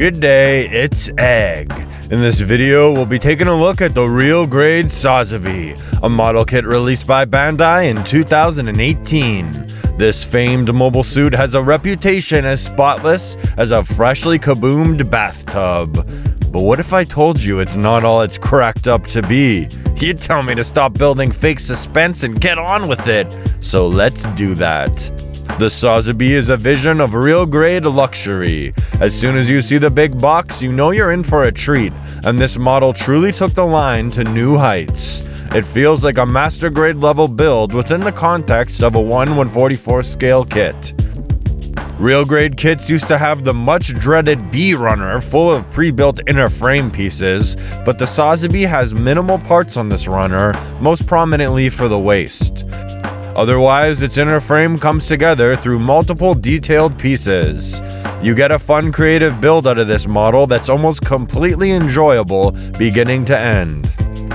Good day, it's Egg. In this video, we'll be taking a look at the real grade Sazabi, a model kit released by Bandai in 2018. This famed mobile suit has a reputation as spotless as a freshly kaboomed bathtub. But what if I told you it's not all it's cracked up to be? You'd tell me to stop building fake suspense and get on with it. So let's do that. The Sazabi is a vision of real grade luxury. As soon as you see the big box, you know you're in for a treat, and this model truly took the line to new heights. It feels like a master grade level build within the context of a 1/144 scale kit. Real grade kits used to have the much dreaded B-runner full of pre-built inner frame pieces, but the Sazabi has minimal parts on this runner, most prominently for the waist. Otherwise, its inner frame comes together through multiple detailed pieces. You get a fun creative build out of this model that's almost completely enjoyable beginning to end.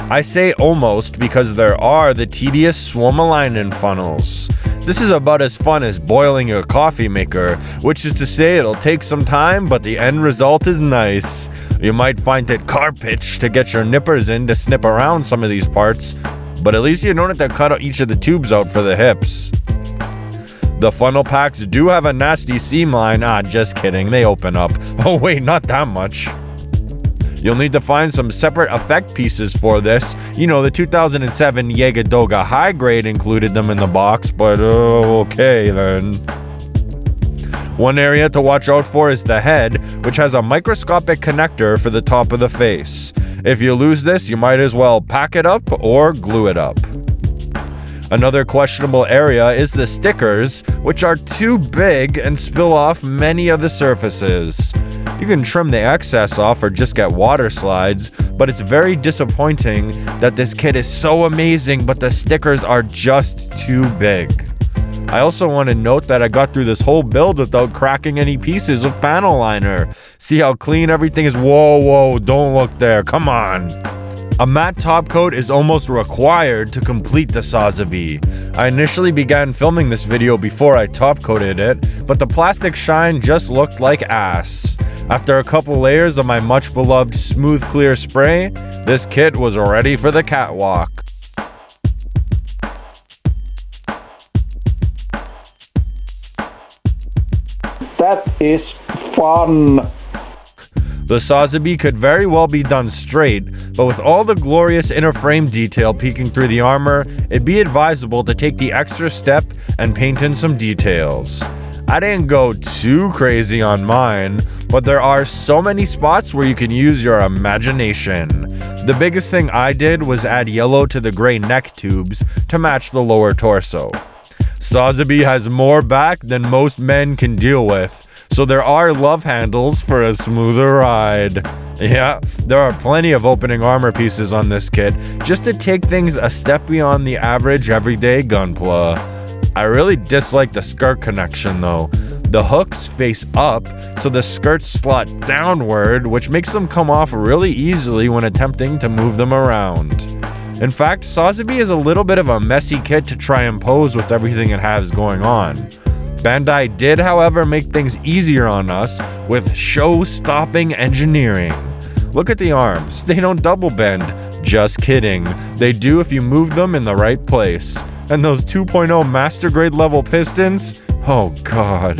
I say almost because there are the tedious Suomalainen funnels. This is about as fun as boiling your coffee maker, which is to say it'll take some time, but the end result is nice. You might find it car pitch to get your nippers in to snip around some of these parts, but at least you don't have to cut each of the tubes out for the hips. The funnel packs do have a nasty seam line. Just kidding, they open up. Oh wait, not that much. You'll need to find some separate effect pieces for this. You know, the 2007 Jägerdoga high grade included them in the box, but okay then. One area to watch out for is the head, which has a microscopic connector for the top of the face. If you lose this, you might as well pack it up or glue it up. Another questionable area is the stickers, which are too big and spill off many of the surfaces. You can trim the excess off or just get water slides, but it's very disappointing that this kit is so amazing, but the stickers are just too big. I also want to note that I got through this whole build without cracking any pieces of panel liner. See how clean everything is? Whoa, don't look there, come on. A matte top coat is almost required to complete the Sazabi. I initially began filming this video before I top coated it, but the plastic shine just looked like ass. After a couple layers of my much beloved smooth clear spray, this kit was ready for the catwalk. That is fun. The Sazabi could very well be done straight, but with all the glorious inner frame detail peeking through the armor, it'd be advisable to take the extra step and paint in some details. I didn't go too crazy on mine, but there are so many spots where you can use your imagination. The biggest thing I did was add yellow to the gray neck tubes to match the lower torso. Sazabi has more back than most men can deal with, so there are love handles for a smoother ride. Yeah, there are plenty of opening armor pieces on this kit, just to take things a step beyond the average everyday gunpla. I really dislike the skirt connection though. The hooks face up, so the skirts slot downward, which makes them come off really easily when attempting to move them around. In fact, Sazabi is a little bit of a messy kit to try and pose with everything it has going on. Bandai did, however, make things easier on us with show-stopping engineering. Look at the arms, they don't double bend. Just kidding, they do if you move them in the right place. And those 2.0 master grade level pistons? Oh god.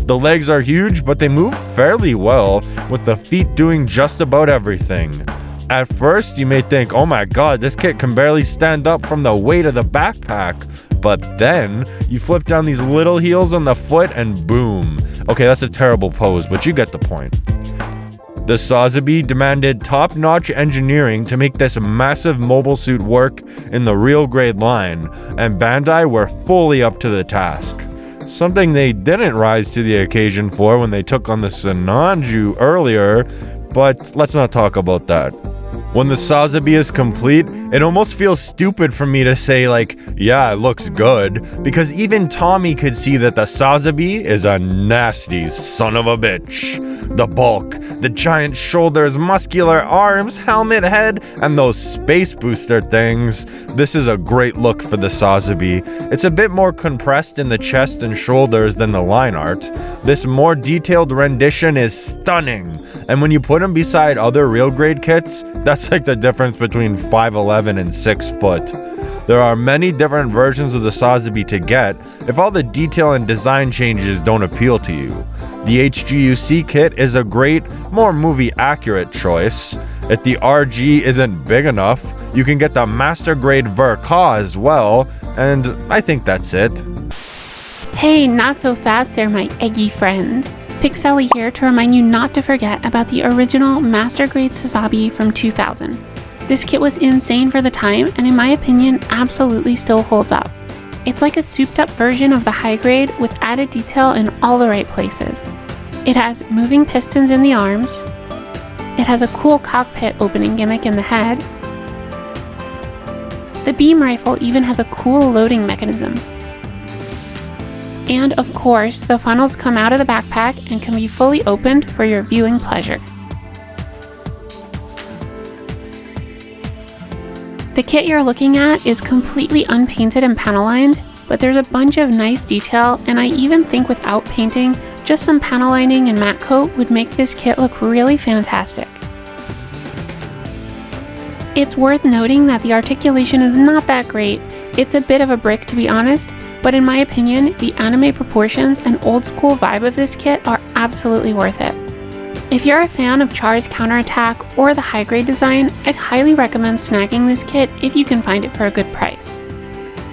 The legs are huge, but they move fairly well, with the feet doing just about everything. At first, you may think, oh my god, this kit can barely stand up from the weight of the backpack. But then, you flip down these little heels on the foot and boom. Okay, that's a terrible pose, but you get the point. The Sazabi demanded top-notch engineering to make this massive mobile suit work in the real grade line, and Bandai were fully up to the task. Something they didn't rise to the occasion for when they took on the Sinanju earlier, but let's not talk about that. When the Sazabi is complete, it almost feels stupid for me to say like, yeah, it looks good, because even Tommy could see that the Sazabi is a nasty son of a bitch. The bulk, the giant shoulders, muscular arms, helmet head, and those space booster things. This is a great look for the Sazabi. It's a bit more compressed in the chest and shoulders than the line art. This more detailed rendition is stunning, and when you put him beside other real grade kits, that's like the difference between 5'11" and 6 foot. There are many different versions of the Sazabi to get if all the detail and design changes don't appeal to you. The HGUC kit is a great, more movie-accurate choice. If the RG isn't big enough, you can get the Master Grade Verka as well, and I think that's it. Hey, not so fast there, my Eggk friend. Pixelly here to remind you not to forget about the original Master Grade Sazabi from 2000. This kit was insane for the time, and in my opinion, absolutely still holds up. It's like a souped up version of the high grade with added detail in all the right places. It has moving pistons in the arms. It has a cool cockpit opening gimmick in the head. The beam rifle even has a cool loading mechanism. And of course, the funnels come out of the backpack and can be fully opened for your viewing pleasure. The kit you're looking at is completely unpainted and panel lined, but there's a bunch of nice detail, and I even think without painting, just some panel lining and matte coat would make this kit look really fantastic. It's worth noting that the articulation is not that great. It's a bit of a brick, to be honest, but in my opinion, the anime proportions and old school vibe of this kit are absolutely worth it. If you're a fan of Char's Counterattack or the high grade design, I'd highly recommend snagging this kit if you can find it for a good price.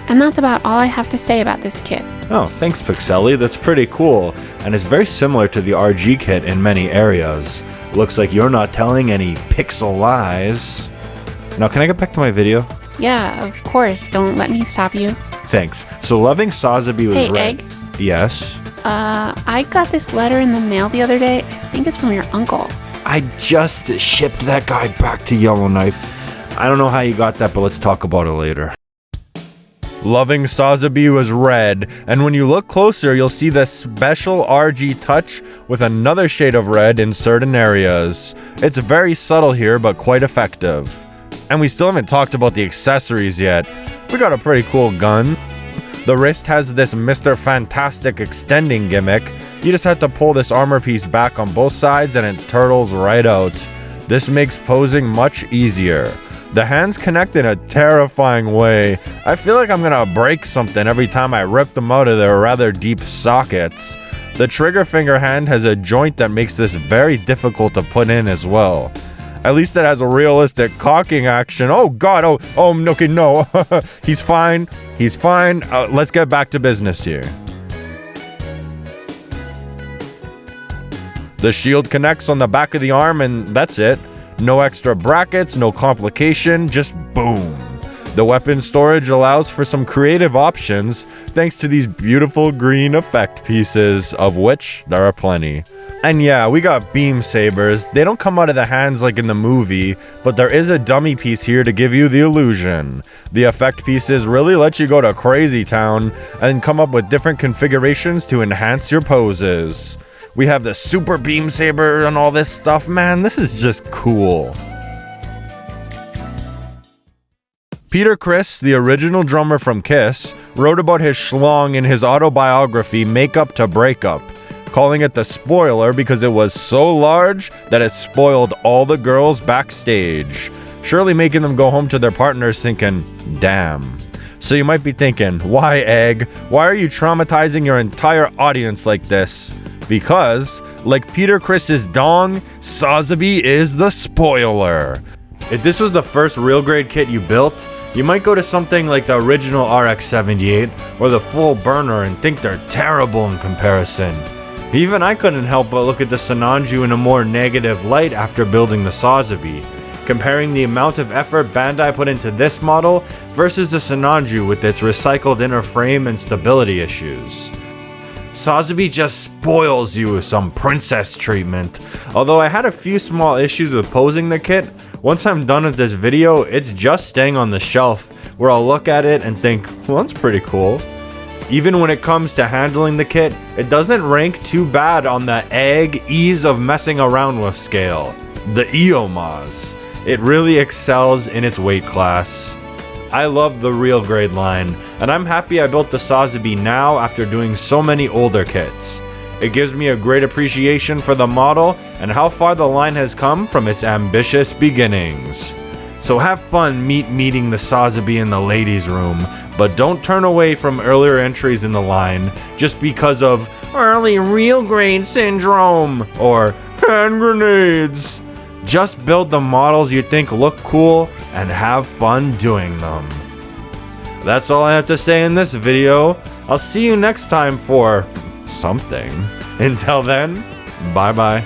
And that's about all I have to say about this kit. Oh, thanks Pixelly, that's pretty cool, and it's very similar to the RG kit in many areas. Looks like you're not telling any pixel lies. Now can I get back to my video? Yeah, of course, don't let me stop you. Thanks. So loving Sazabi was Hey, Eggk? Yes? I got this letter in the mail the other day. I think it's from your uncle. I just shipped that guy back to Yellowknife. I don't know how you got that, but let's talk about it later. Loving Sazabi was red, and when you look closer, you'll see the special RG touch with another shade of red in certain areas. It's very subtle here, but quite effective. And we still haven't talked about the accessories yet. We got a pretty cool gun. The wrist has this Mr. Fantastic extending gimmick. You just have to pull this armor piece back on both sides and it turtles right out. This makes posing much easier. The hands connect in a terrifying way. I feel like I'm gonna break something every time I rip them out of their rather deep sockets. The trigger finger hand has a joint that makes this very difficult to put in as well. At least it has a realistic cocking action. Oh god, okay, no. He's fine. Let's get back to business here. The shield connects on the back of the arm and that's it. No extra brackets, no complication, just boom. The weapon storage allows for some creative options thanks to these beautiful green effect pieces, of which there are plenty. And yeah, we got beam sabers. They don't come out of the hands like in the movie, but there is a dummy piece here to give you the illusion. The effect pieces really let you go to crazy town and come up with different configurations to enhance your poses. We have the super beam saber and all this stuff, man. This is just cool. Peter Criss, the original drummer from Kiss, wrote about his schlong in his autobiography Makeup to Breakup, calling it the spoiler because it was so large that it spoiled all the girls backstage, surely making them go home to their partners thinking, damn. So you might be thinking, why Eggk? Why are you traumatizing your entire audience like this? Because, like Peter Criss's dong, Sazabi is the spoiler. If this was the first real grade kit you built, you might go to something like the original RX-78 or the full burner and think they're terrible in comparison. Even I couldn't help but look at the Sinanju in a more negative light after building the Sazabi, comparing the amount of effort Bandai put into this model versus the Sinanju with its recycled inner frame and stability issues. Sazabi just spoils you with some princess treatment. Although I had a few small issues with posing the kit, once I'm done with this video, it's just staying on the shelf where I'll look at it and think, well, that's pretty cool. Even when it comes to handling the kit, it doesn't rank too bad on the Egg ease of messing around with scale, the EOMAS. It really excels in its weight class. I love the real grade line, and I'm happy I built the Sazabi now after doing so many older kits. It gives me a great appreciation for the model and how far the line has come from its ambitious beginnings. So have fun meeting the Sazabi in the ladies' room, but don't turn away from earlier entries in the line just because of early real grade syndrome or hand grenades. Just build the models you think look cool and have fun doing them. That's all I have to say in this video. I'll see you next time for something. Until then, bye bye.